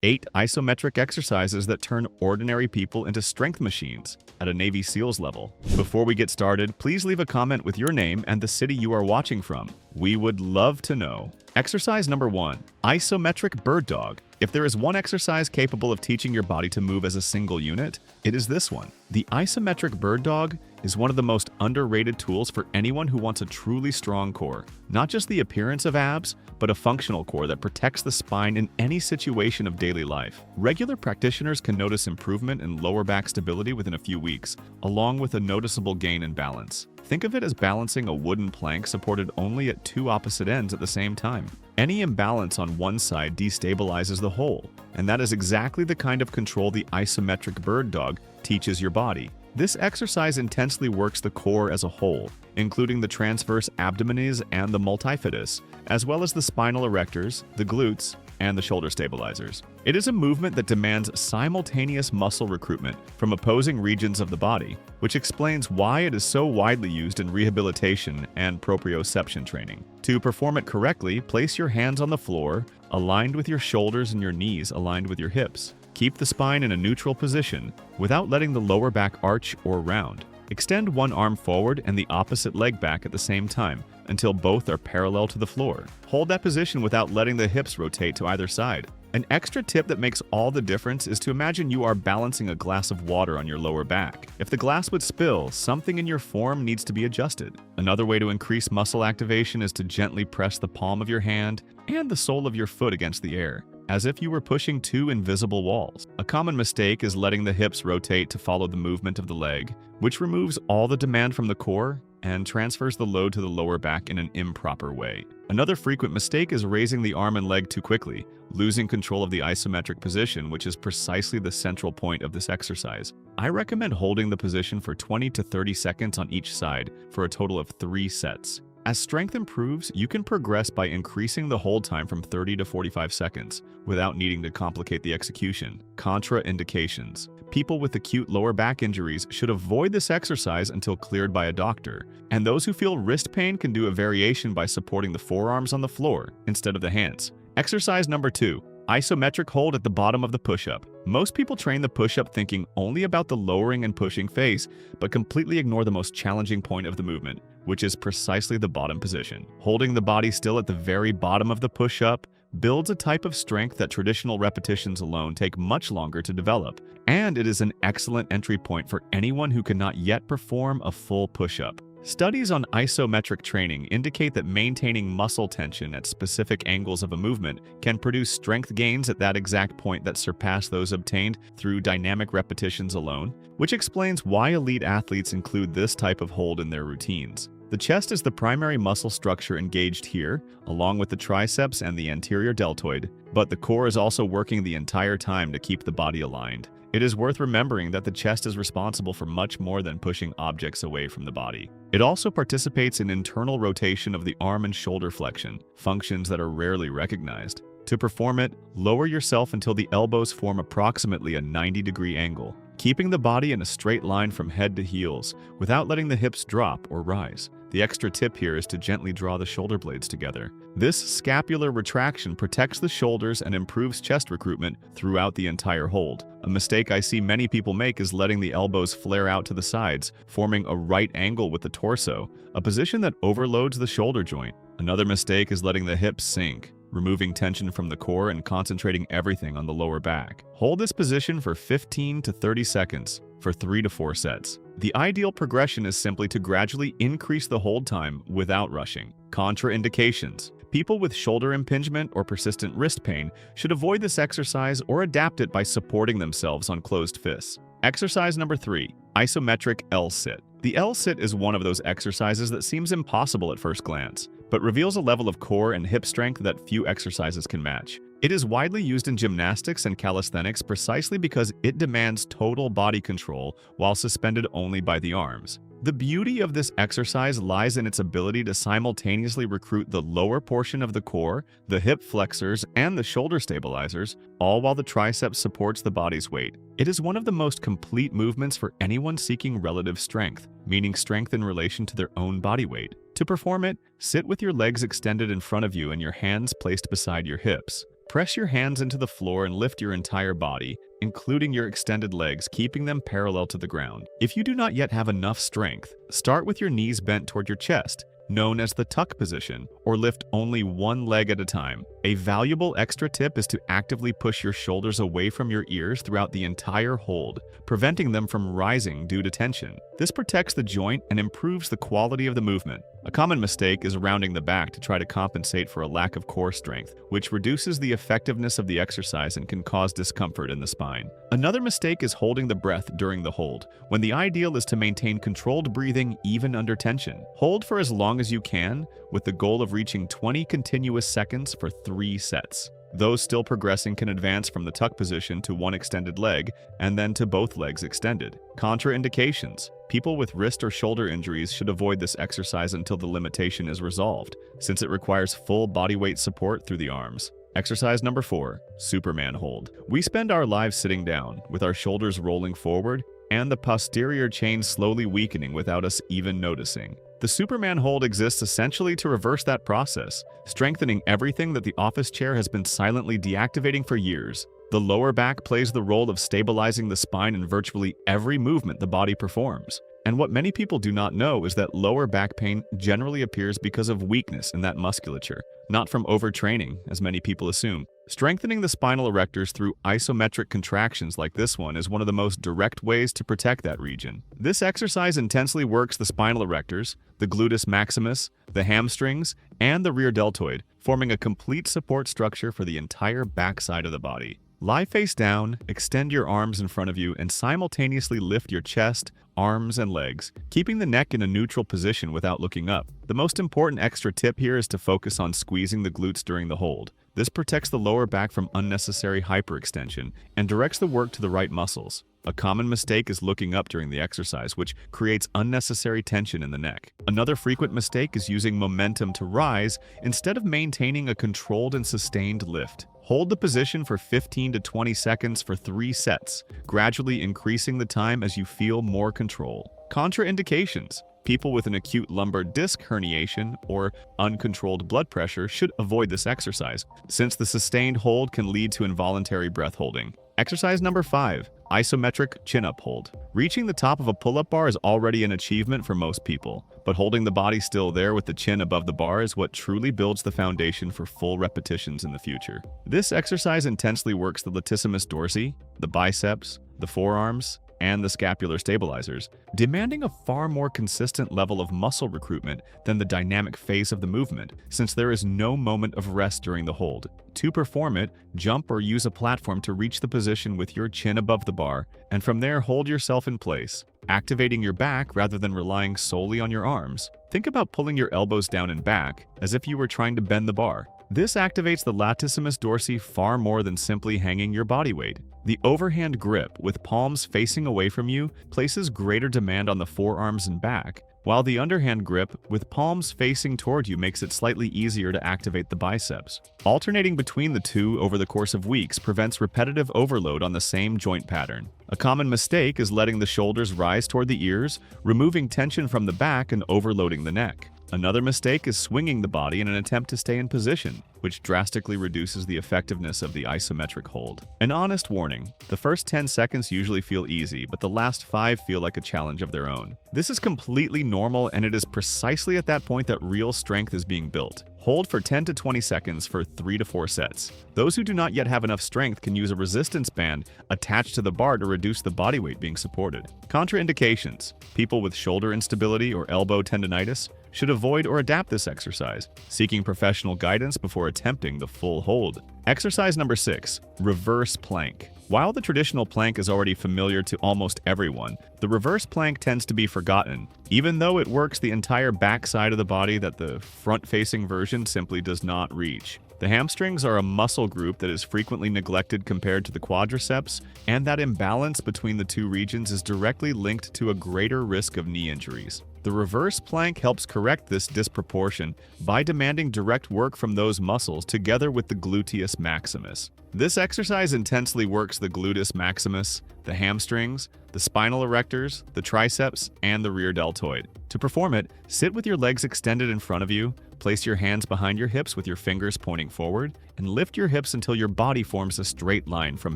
8 isometric exercises that turn ordinary people into strength machines at a Navy SEALs level. Before we get started, please leave a comment with your name and the city you are watching from. We would love to know. Exercise number 1, Isometric Bird Dog. If there is one exercise capable of teaching your body to move as a single unit, it is this one. The Isometric Bird Dog is one of the most underrated tools for anyone who wants a truly strong core. Not just the appearance of abs, but a functional core that protects the spine in any situation of daily life. Regular practitioners can notice improvement in lower back stability within a few weeks, along with a noticeable gain in balance. Think of it as balancing a wooden plank supported only at two opposite ends at the same time. Any imbalance on one side destabilizes the whole, and that is exactly the kind of control the Isometric Bird Dog teaches your body. This exercise intensely works the core as a whole, including the transverse abdominis and the multifidus, as well as the spinal erectors, the glutes, and the shoulder stabilizers. It is a movement that demands simultaneous muscle recruitment from opposing regions of the body, which explains why it is so widely used in rehabilitation and proprioception training. To perform it correctly, place your hands on the floor, aligned with your shoulders and your knees aligned with your hips. Keep the spine in a neutral position without letting the lower back arch or round. Extend one arm forward and the opposite leg back at the same time until both are parallel to the floor. Hold that position without letting the hips rotate to either side. An extra tip that makes all the difference is to imagine you are balancing a glass of water on your lower back. If the glass would spill, something in your form needs to be adjusted. Another way to increase muscle activation is to gently press the palm of your hand and the sole of your foot against the air, as if you were pushing two invisible walls. A common mistake is letting the hips rotate to follow the movement of the leg, which removes all the demand from the core and transfers the load to the lower back in an improper way. Another frequent mistake is raising the arm and leg too quickly, losing control of the isometric position, which is precisely the central point of this exercise. I recommend holding the position for 20 to 30 seconds on each side for a total of 3 sets. As strength improves, you can progress by increasing the hold time from 30 to 45 seconds without needing to complicate the execution. Contraindications. People with acute lower back injuries should avoid this exercise until cleared by a doctor, and those who feel wrist pain can do a variation by supporting the forearms on the floor instead of the hands. Exercise number 2. Isometric hold at the bottom of the push-up. Most people train the push-up thinking only about the lowering and pushing phase, but completely ignore the most challenging point of the movement, which is precisely the bottom position. Holding the body still at the very bottom of the push-up builds a type of strength that traditional repetitions alone take much longer to develop, and it is an excellent entry point for anyone who cannot yet perform a full push-up. Studies on isometric training indicate that maintaining muscle tension at specific angles of a movement can produce strength gains at that exact point that surpass those obtained through dynamic repetitions alone, which explains why elite athletes include this type of hold in their routines. The chest is the primary muscle structure engaged here, along with the triceps and the anterior deltoid, but the core is also working the entire time to keep the body aligned. It is worth remembering that the chest is responsible for much more than pushing objects away from the body. It also participates in internal rotation of the arm and shoulder flexion, functions that are rarely recognized. To perform it, lower yourself until the elbows form approximately a 90-degree angle, keeping the body in a straight line from head to heels without letting the hips drop or rise. The extra tip here is to gently draw the shoulder blades together. This scapular retraction protects the shoulders and improves chest recruitment throughout the entire hold. A mistake I see many people make is letting the elbows flare out to the sides, forming a right angle with the torso, a position that overloads the shoulder joint. Another mistake is letting the hips sink, removing tension from the core and concentrating everything on the lower back. Hold this position for 15 to 30 seconds for 3 to 4 sets. The ideal progression is simply to gradually increase the hold time without rushing. Contraindications. People with shoulder impingement or persistent wrist pain should avoid this exercise or adapt it by supporting themselves on closed fists. Exercise number 3. Isometric L-sit. The L-sit is one of those exercises that seems impossible at first glance, but reveals a level of core and hip strength that few exercises can match. It is widely used in gymnastics and calisthenics precisely because it demands total body control while suspended only by the arms. The beauty of this exercise lies in its ability to simultaneously recruit the lower portion of the core, the hip flexors, and the shoulder stabilizers, all while the triceps supports the body's weight. It is one of the most complete movements for anyone seeking relative strength, meaning strength in relation to their own body weight. To perform it, sit with your legs extended in front of you and your hands placed beside your hips. Press your hands into the floor and lift your entire body, including your extended legs, keeping them parallel to the ground. If you do not yet have enough strength, start with your knees bent toward your chest, known as the tuck position, or lift only one leg at a time. A valuable extra tip is to actively push your shoulders away from your ears throughout the entire hold, preventing them from rising due to tension. This protects the joint and improves the quality of the movement. A common mistake is rounding the back to try to compensate for a lack of core strength, which reduces the effectiveness of the exercise and can cause discomfort in the spine. Another mistake is holding the breath during the hold, when the ideal is to maintain controlled breathing even under tension. Hold for as long as you can, with the goal of reaching 20 continuous seconds for 3 sets. Those still progressing can advance from the tuck position to one extended leg and then to both legs extended. Contraindications. People with wrist or shoulder injuries should avoid this exercise until the limitation is resolved, since it requires full body weight support through the arms. Exercise number 4, Superman hold. We spend our lives sitting down, with our shoulders rolling forward and the posterior chain slowly weakening without us even noticing. The Superman hold exists essentially to reverse that process, strengthening everything that the office chair has been silently deactivating for years. The lower back plays the role of stabilizing the spine in virtually every movement the body performs. And what many people do not know is that lower back pain generally appears because of weakness in that musculature, not from overtraining, as many people assume. Strengthening the spinal erectors through isometric contractions like this one is one of the most direct ways to protect that region. This exercise intensely works the spinal erectors, the gluteus maximus, the hamstrings, and the rear deltoid, forming a complete support structure for the entire backside of the body. Lie face down, extend your arms in front of you, and simultaneously lift your chest, arms, and legs, keeping the neck in a neutral position without looking up. The most important extra tip here is to focus on squeezing the glutes during the hold. This protects the lower back from unnecessary hyperextension and directs the work to the right muscles. A common mistake is looking up during the exercise, which creates unnecessary tension in the neck. Another frequent mistake is using momentum to rise instead of maintaining a controlled and sustained lift. Hold the position for 15 to 20 seconds for 3 sets, gradually increasing the time as you feel more control. Contraindications. People with an acute lumbar disc herniation or uncontrolled blood pressure should avoid this exercise, since the sustained hold can lead to involuntary breath holding. Exercise number 5, Isometric chin-up hold. Reaching the top of a pull-up bar is already an achievement for most people, but holding the body still there with the chin above the bar is what truly builds the foundation for full repetitions in the future. This exercise intensely works the latissimus dorsi, the biceps, the forearms, and the scapular stabilizers, demanding a far more consistent level of muscle recruitment than the dynamic phase of the movement, since there is no moment of rest during the hold. To perform it, jump or use a platform to reach the position with your chin above the bar, and from there hold yourself in place, activating your back rather than relying solely on your arms. Think about pulling your elbows down and back, as if you were trying to bend the bar. This activates the latissimus dorsi far more than simply hanging your body weight. The overhand grip, with palms facing away from you, places greater demand on the forearms and back, while the underhand grip, with palms facing toward you, makes it slightly easier to activate the biceps. Alternating between the two over the course of weeks prevents repetitive overload on the same joint pattern. A common mistake is letting the shoulders rise toward the ears, removing tension from the back and overloading the neck. Another mistake is swinging the body in an attempt to stay in position, which drastically reduces the effectiveness of the isometric hold. An honest warning, the first 10 seconds usually feel easy, but the last 5 feel like a challenge of their own. This is completely normal, and it is precisely at that point that real strength is being built. Hold for 10 to 20 seconds for 3 to 4 sets. Those who do not yet have enough strength can use a resistance band attached to the bar to reduce the body weight being supported. Contraindications. People with shoulder instability or elbow tendonitis should avoid or adapt this exercise, seeking professional guidance before attempting the full hold. Exercise number 6, reverse plank. While the traditional plank is already familiar to almost everyone, the reverse plank tends to be forgotten, even though it works the entire backside of the body that the front-facing version simply does not reach. The hamstrings are a muscle group that is frequently neglected compared to the quadriceps, and that imbalance between the two regions is directly linked to a greater risk of knee injuries. The reverse plank helps correct this disproportion by demanding direct work from those muscles together with the gluteus maximus. This exercise intensely works the gluteus maximus, the hamstrings, the spinal erectors, the triceps, and the rear deltoid. To perform it, sit with your legs extended in front of you, place your hands behind your hips with your fingers pointing forward, and lift your hips until your body forms a straight line from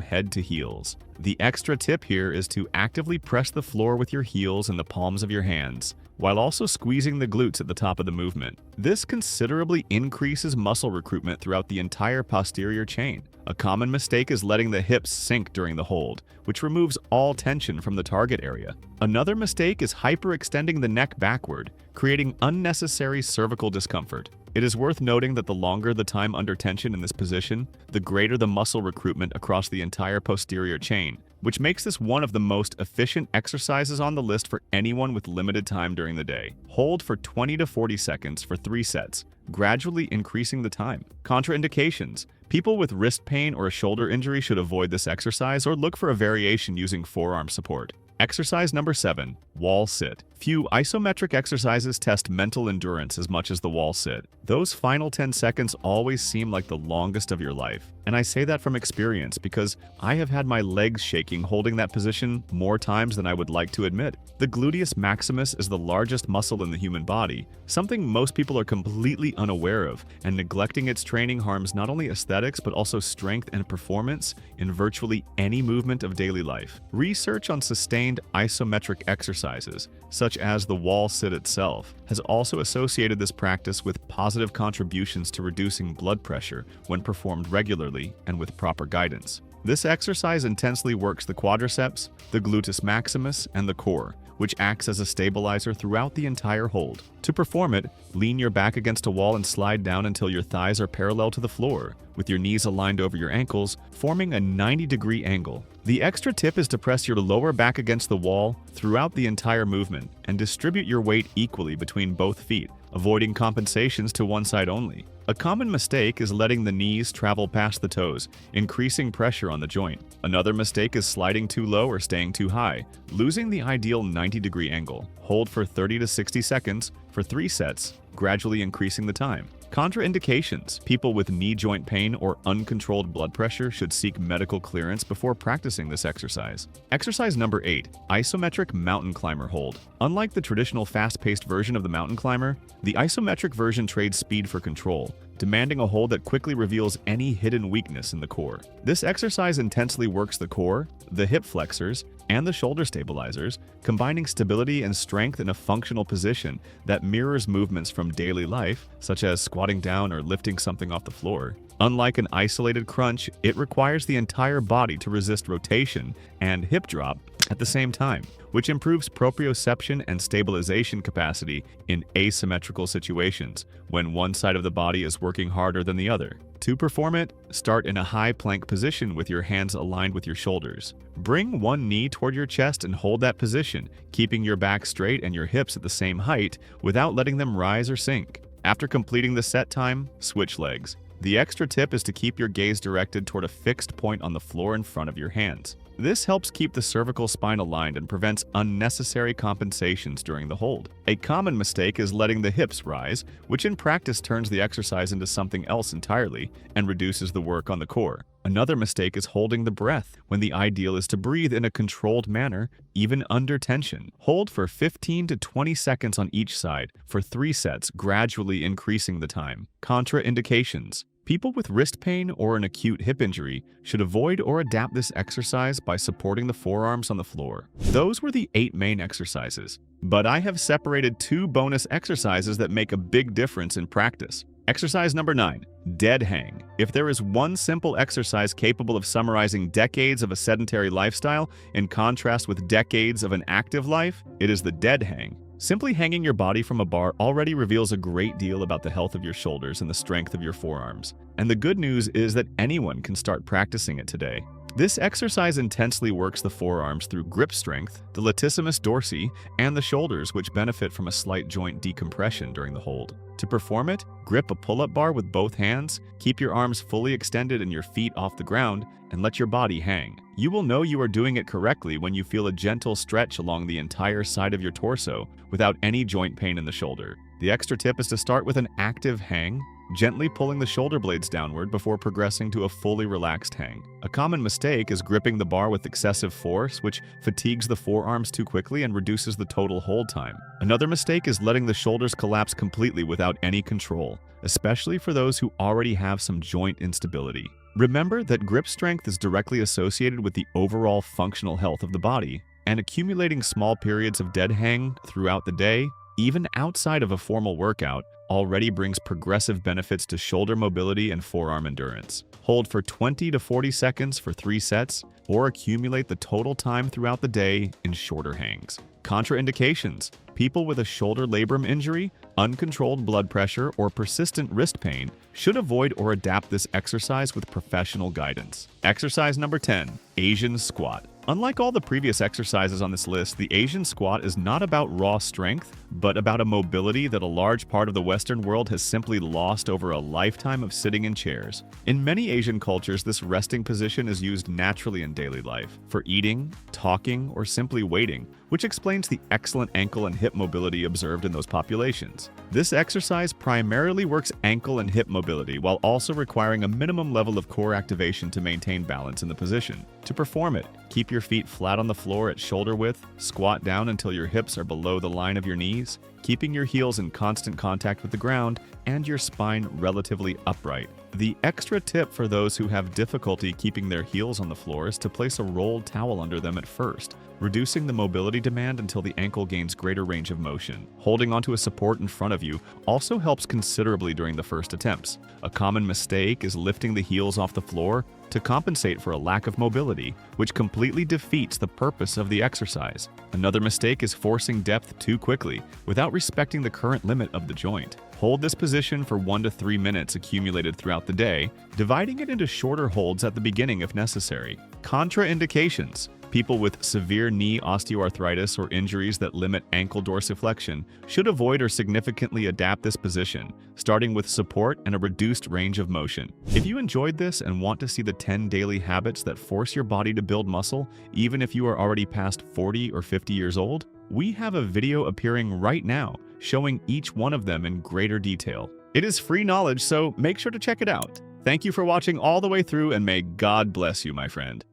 head to heels. The extra tip here is to actively press the floor with your heels and the palms of your hands, while also squeezing the glutes at the top of the movement. This considerably increases muscle recruitment throughout the entire posterior chain. A common mistake is letting the hips sink during the hold, which removes all tension from the target area. Another mistake is hyperextending the neck backward, creating unnecessary cervical discomfort. It is worth noting that the longer the time under tension in this position, the greater the muscle recruitment across the entire posterior chain, which makes this one of the most efficient exercises on the list for anyone with limited time during the day. Hold for 20 to 40 seconds for 3 sets, gradually increasing the time. Contraindications: people with wrist pain or a shoulder injury should avoid this exercise or look for a variation using forearm support. Exercise number 7, wall sit. Few isometric exercises test mental endurance as much as the wall sit. Those final 10 seconds always seem like the longest of your life. And I say that from experience because I have had my legs shaking holding that position more times than I would like to admit. The gluteus maximus is the largest muscle in the human body, something most people are completely unaware of, and neglecting its training harms not only aesthetics but also strength and performance in virtually any movement of daily life. Research on sustained isometric exercises, such as the wall sit itself, has also associated this practice with positive contributions to reducing blood pressure when performed regularly and with proper guidance. This exercise intensely works the quadriceps, the gluteus maximus, and the core, which acts as a stabilizer throughout the entire hold. To perform it, lean your back against a wall and slide down until your thighs are parallel to the floor, with your knees aligned over your ankles, forming a 90-degree angle. The extra tip is to press your lower back against the wall throughout the entire movement and distribute your weight equally between both feet, avoiding compensations to one side only. A common mistake is letting the knees travel past the toes, increasing pressure on the joint. Another mistake is sliding too low or staying too high, losing the ideal 90-degree angle. Hold for 30 to 60 seconds for 3 sets, gradually increasing the time. Contraindications: people with knee joint pain or uncontrolled blood pressure should seek medical clearance before practicing this exercise. Exercise number 8, isometric mountain climber hold. Unlike the traditional fast-paced version of the mountain climber, the isometric version trades speed for control, demanding a hold that quickly reveals any hidden weakness in the core. This exercise intensely works the core, the hip flexors, and the shoulder stabilizers, combining stability and strength in a functional position that mirrors movements from daily life, such as squatting down or lifting something off the floor. Unlike an isolated crunch, it requires the entire body to resist rotation and hip drop at the same time, which improves proprioception and stabilization capacity in asymmetrical situations when one side of the body is working harder than the other. To perform it, start in a high plank position with your hands aligned with your shoulders. Bring one knee toward your chest and hold that position, keeping your back straight and your hips at the same height without letting them rise or sink. After completing the set time, switch legs. The extra tip is to keep your gaze directed toward a fixed point on the floor in front of your hands. This helps keep the cervical spine aligned and prevents unnecessary compensations during the hold. A common mistake is letting the hips rise, which in practice turns the exercise into something else entirely and reduces the work on the core. Another mistake is holding the breath, when the ideal is to breathe in a controlled manner, even under tension. Hold for 15 to 20 seconds on each side for 3 sets, gradually increasing the time. Contraindications: people with wrist pain or an acute hip injury should avoid or adapt this exercise by supporting the forearms on the floor. Those were the 8 main exercises, but I have separated 2 bonus exercises that make a big difference in practice. Exercise number 9, dead hang. If there is one simple exercise capable of summarizing decades of a sedentary lifestyle in contrast with decades of an active life, it is the dead hang. Simply hanging your body from a bar already reveals a great deal about the health of your shoulders and the strength of your forearms. And the good news is that anyone can start practicing it today. This exercise intensely works the forearms through grip strength, the latissimus dorsi, and the shoulders, which benefit from a slight joint decompression during the hold. To perform it, grip a pull-up bar with both hands, keep your arms fully extended and your feet off the ground, and let your body hang. You will know you are doing it correctly when you feel a gentle stretch along the entire side of your torso without any joint pain in the shoulder. The extra tip is to start with an active hang, gently pulling the shoulder blades downward before progressing to a fully relaxed hang. A common mistake is gripping the bar with excessive force, which fatigues the forearms too quickly and reduces the total hold time. Another mistake is letting the shoulders collapse completely without any control, especially for those who already have some joint instability. Remember that grip strength is directly associated with the overall functional health of the body, and accumulating small periods of dead hang throughout the day, even outside of a formal workout, already brings progressive benefits to shoulder mobility and forearm endurance. Hold for 20 to 40 seconds for 3 sets, or accumulate the total time throughout the day in shorter hangs. Contraindications: people with a shoulder labrum injury, uncontrolled blood pressure, or persistent wrist pain should avoid or adapt this exercise with professional guidance. Exercise number 10, Asian squat. Unlike all the previous exercises on this list, the Asian squat is not about raw strength, but about a mobility that a large part of the Western world has simply lost over a lifetime of sitting in chairs. In many Asian cultures, this resting position is used naturally in daily life, for eating, talking, or simply waiting, which explains the excellent ankle and hip mobility observed in those populations. This exercise primarily works ankle and hip mobility while also requiring a minimum level of core activation to maintain balance in the position. To perform it, keep your feet flat on the floor at shoulder width, squat down until your hips are below the line of your knees, keeping your heels in constant contact with the ground and your spine relatively upright. The extra tip for those who have difficulty keeping their heels on the floor is to place a rolled towel under them at first, reducing the mobility demand until the ankle gains greater range of motion. Holding onto a support in front of you also helps considerably during the first attempts. A common mistake is lifting the heels off the floor to compensate for a lack of mobility, which completely defeats the purpose of the exercise. Another mistake is forcing depth too quickly without respecting the current limit of the joint. Hold this position for 1 to 3 minutes accumulated throughout the day, dividing it into shorter holds at the beginning if necessary. Contraindications: people with severe knee osteoarthritis or injuries that limit ankle dorsiflexion should avoid or significantly adapt this position, starting with support and a reduced range of motion. If you enjoyed this and want to see the 10 daily habits that force your body to build muscle, even if you are already past 40 or 50 years old, we have a video appearing right now showing each one of them in greater detail. It is free knowledge, so make sure to check it out. Thank you for watching all the way through, and may God bless you, my friend.